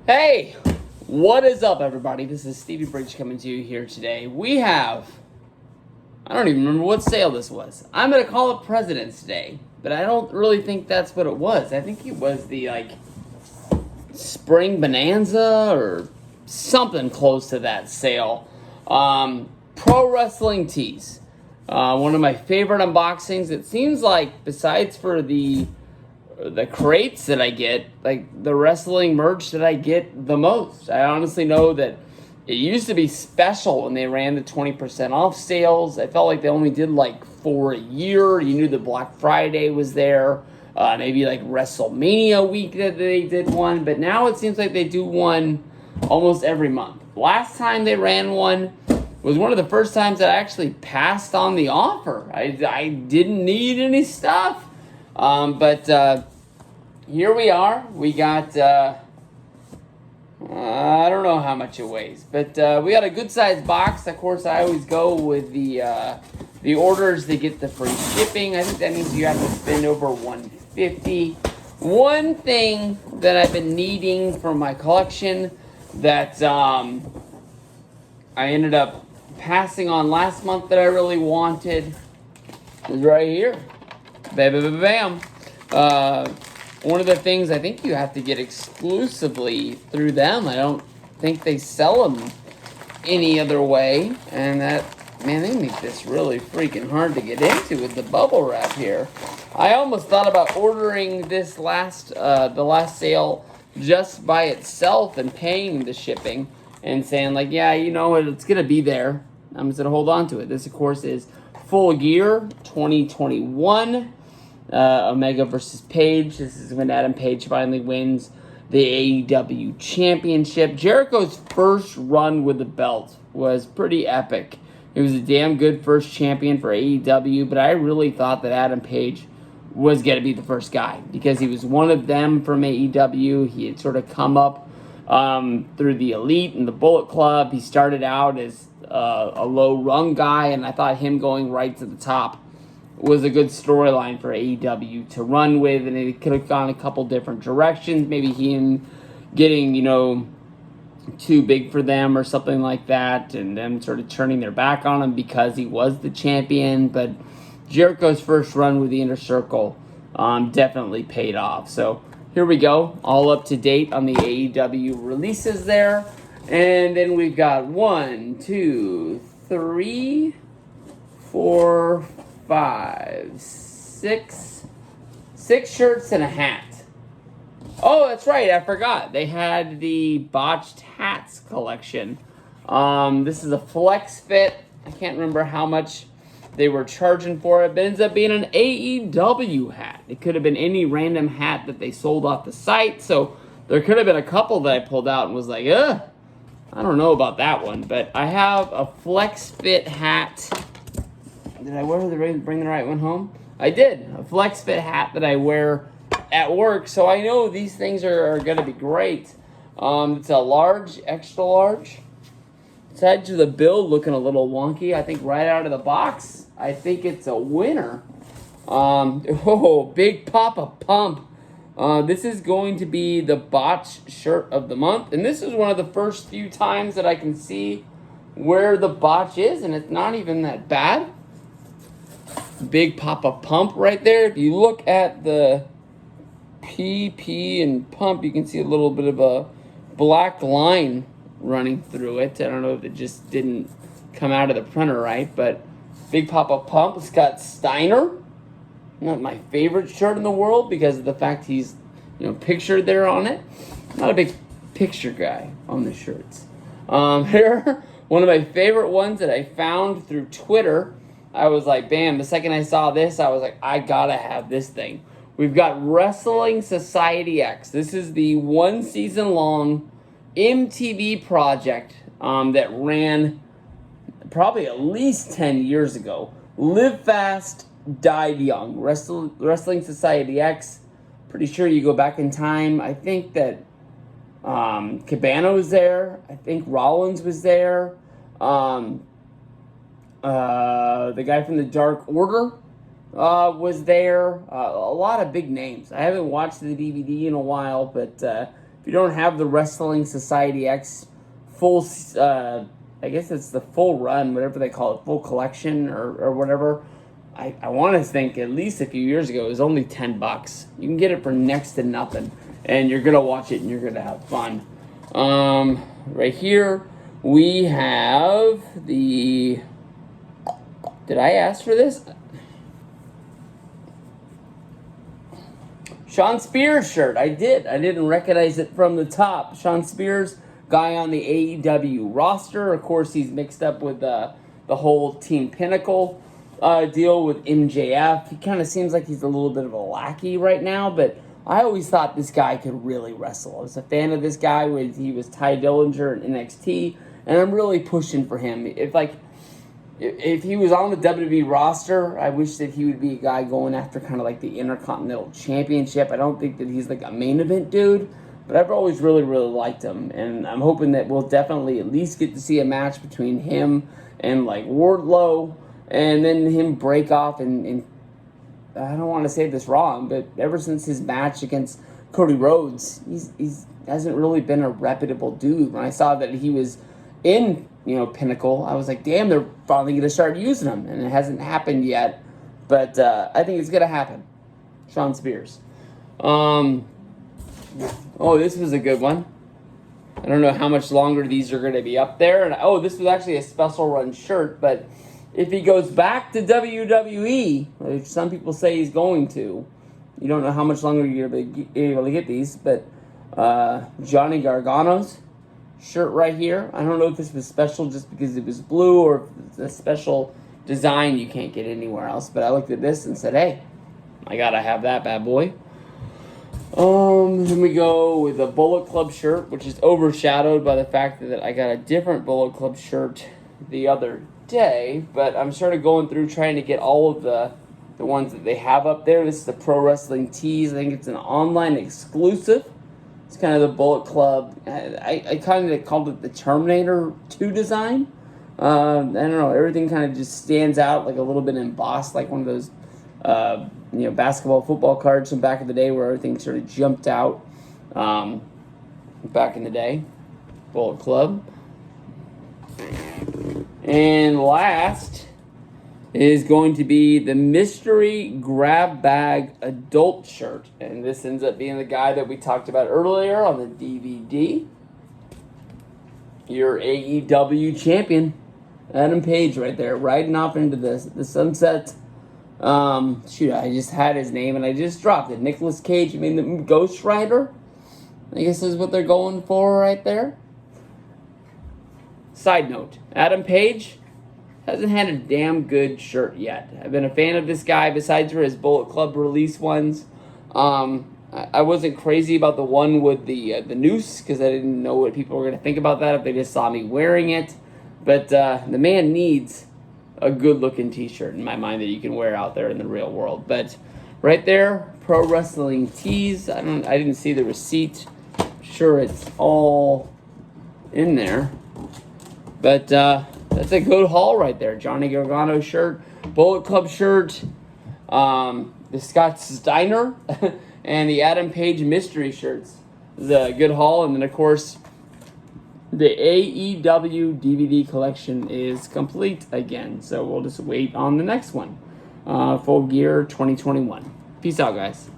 Hey, what is up, everybody? This is Stevie Bridge coming to you here today. I don't even remember what sale this was. I'm going to call it President's Day, but I don't really think that's what it was. I think it was the, Spring Bonanza or something close to that sale. Pro Wrestling Tees. One of my favorite unboxings. It seems like, besides for the crates that I get, like the wrestling merch that I get the most. I honestly know that it used to be special when they ran the 20% off sales. I felt like they only did like 4 a year. You knew that Black Friday was there. Maybe like WrestleMania week that they did one. But now it seems like they do one almost every month. Last time they ran one was one of the first times that I actually passed on the offer. I didn't need any stuff. But here we are. We got, I don't know how much it weighs, but we got a good sized box. Of course, I always go with the orders to get the free shipping. I think that means you have to spend over $150. One thing that I've been needing for my collection that I ended up passing on last month that I really wanted is right here. Bam, bam, bam, bam. One of the things I think you have to get exclusively through them. I don't think they sell them any other way. And they make this really freaking hard to get into with the bubble wrap here. I almost thought about ordering this the last sale just by itself and paying the shipping and saying like, yeah, you know what, it's gonna be there. I'm just gonna hold on to it. This, of course, is Full Gear 2021. Omega versus Page. This is when Adam Page finally wins the AEW Championship. Jericho's first run with the belt was pretty epic. He was a damn good first champion for AEW, but I really thought that Adam Page was going to be the first guy because he was one of them from AEW. He had sort of come up through the Elite and the Bullet Club. He started out as a low-rung guy, and I thought him going right to the top was a good storyline for AEW to run with, and it could have gone a couple different directions. Maybe him getting, too big for them or something like that, and them sort of turning their back on him because he was the champion. But Jericho's first run with the Inner Circle definitely paid off. So here we go, all up to date on the AEW releases there. And then we've got 1, 2, 3, 4, 5, 6 shirts and a hat. Oh, that's right, I forgot. They had the botched hats collection. This is a flex fit. I can't remember how much they were charging for it, but it ends up being an AEW hat. It could have been any random hat that they sold off the site, so there could have been a couple that I pulled out and was like, I don't know about that one, but I have a flex fit hat. Did I bring the right one home? I did. A flex fit hat that I wear at work, so I know these things are going to be great. It's a large, extra large. Side to the build looking a little wonky. I think right out of the box, I think it's a winner. Big Papa Pump. This is going to be the botch shirt of the month, and this is one of the first few times that I can see where the botch is, and it's not even that bad. Big Papa Pump right there. If you look at the PP and pump, you can see a little bit of a black line running through it. I don't know if it just didn't come out of the printer right, but Big Papa Pump. It's got Steiner. Not my favorite shirt in the world because of the fact he's, pictured there on it. Not a big picture guy on the shirts. Here, one of my favorite ones that I found through Twitter. I was like, bam, the second I saw this, I was like, I gotta have this thing. We've got Wrestling Society X. This is the 1 season long MTV project that ran probably at least 10 years ago. Live Fast, Died Young. Wrestling Society X. Pretty sure you go back in time. I think that Cabana was there. I think Rollins was there. The guy from the Dark Order was there. A lot of big names. I haven't watched the DVD in a while, but if you don't have the Wrestling Society X full, I guess it's the full run, whatever they call it, full collection or whatever. I want to think at least a few years ago it was only $10. You can get it for next to nothing, and you're gonna watch it and you're gonna have fun. Right here we have the. Did I ask for this? Sean Spears shirt. I did. I didn't recognize it from the top. Sean Spears, guy on the AEW roster. Of course, he's mixed up with the whole Team Pinnacle deal with MJF. He kind of seems like he's a little bit of a lackey right now, but I always thought this guy could really wrestle. I was a fan of this guy when he was Ty Dillinger in NXT, and I'm really pushing for him. If he was on the WWE roster, I wish that he would be a guy going after kind of like the Intercontinental Championship. I don't think that he's like a main event dude, but I've always really, really liked him, and I'm hoping that we'll definitely at least get to see a match between him and like Wardlow, and then him break off and I don't want to say this wrong, but ever since his match against Cody Rhodes, he's hasn't really been a reputable dude. When I saw that he was in, Pinnacle, I was like, damn, they're finally going to start using him, and it hasn't happened yet, but I think it's going to happen. Sean Spears. Oh, this was a good one. I don't know how much longer these are going to be up there, and this was actually a special run shirt, but if he goes back to WWE, which some people say he's going to, you don't know how much longer you're going to be able to get these, but Johnny Gargano's shirt right here. I don't know if this was special just because it was blue or if it's a special design you can't get anywhere else, but I looked at this and said, hey, I gotta have that bad boy. Then we go with a Bullet Club shirt, which is overshadowed by the fact that I got a different Bullet Club shirt the other day, but I'm sort of going through trying to get all of the ones that they have up there. This is the Pro Wrestling Tees. I think it's an online exclusive. It's kind of the Bullet Club. I kind of called it the Terminator 2 design. I don't know. Everything kind of just stands out like a little bit embossed, like one of those basketball, football cards from back in the day where everything sort of jumped out back in the day. Bullet Club. And last is going to be the Mystery Grab Bag Adult shirt. And this ends up being the guy that we talked about earlier on the DVD. Your AEW champion, Adam Page, right there, riding off into the sunset. I just had his name and I just dropped it. Nicolas Cage, the Ghost Rider, I guess is what they're going for right there. Side note, Adam Page hasn't had a damn good shirt yet. I've been a fan of this guy besides for his Bullet Club release ones. I wasn't crazy about the one with the noose because I didn't know what people were going to think about that if they just saw me wearing it. But the man needs a good-looking t-shirt in my mind that you can wear out there in the real world. But right there, Pro Wrestling Tees. I didn't see the receipt. I'm sure it's all in there. But that's a good haul right there. Johnny Gargano shirt, Bullet Club shirt, the Scott Steiner, and the Adam Page mystery shirts. It's a good haul. And then, of course, the AEW DVD collection is complete again. So we'll just wait on the next one. Full Gear 2021. Peace out, guys.